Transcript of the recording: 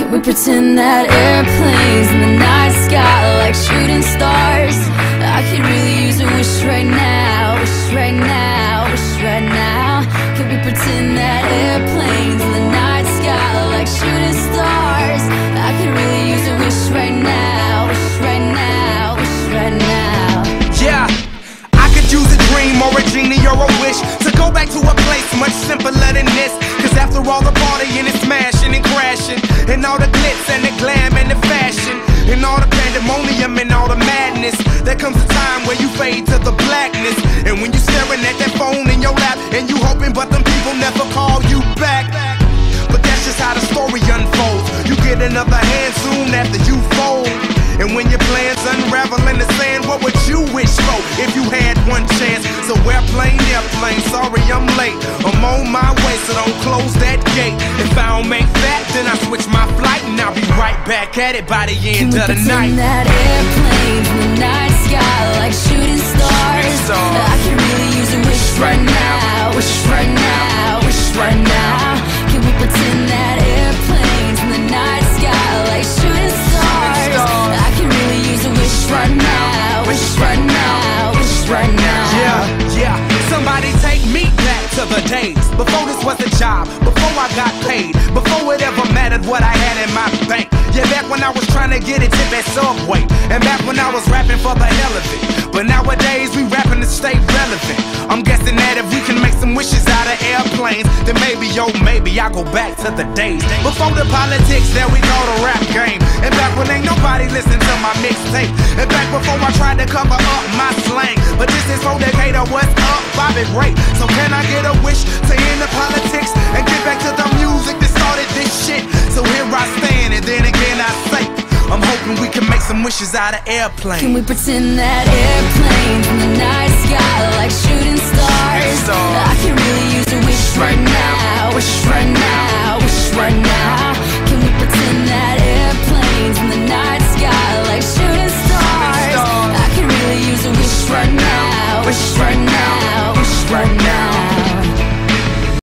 Can we pretend that airplanes in the night sky are like shooting stars? I could really use a wish right now, wish right now, wish right now. Can we pretend that airplanes in the night sky are like shooting stars? I could really use a wish right now, wish right now, wish right now. Yeah, I could use a dream or a genie or a wish to go back to a place much simpler than this. Cause after all the partying and smashing and crashing, and all the glitz and the glam and the fashion, and all the pandemonium and all the madness, there comes a time where you fade to the blackness. And when you staring at that phone in your lap, and you hoping but them people never call you back. But that's just how the story unfolds. You get another hand soon after you fold. And when your plans unravel in the sand, what would you wish for if you had one chance? So airplane, sorry I'm late. I'm on my way, so don't close that gate. If I don't make that, then I switch my flight, and I'll be right back at it by the end of the night. Can we pretend that airplanes in the night sky like shooting stars? I can really use a wish right now, wish right now, wish right now. Can we pretend that airplanes in the night sky like shooting stars? I can really use a wish right now, wish right now, wish right now. Yeah, somebody take me back to the days before this was a job, before I got paid, before it ever mattered what I had in my bank. Yeah, back when I was trying to get a tip at Subway, and back when I was rapping for the hell of it. But nowadays we rapping to stay relevant. I'm guessing that if we can make some wishes out of airplanes, then maybe, oh maybe I'll go back to the days before the politics that we call the rap game. And back when ain't nobody listened to my mixtape. And back before I tried to cover up my slang. But this is for Decatur, what's up, Bobby Ray. So can I get a wish to end the politics and get back to the music that started this shit? So here I stand, and then again I say, I'm hoping we can make some wishes out of airplanes. Can we pretend that airplanes in the night sky like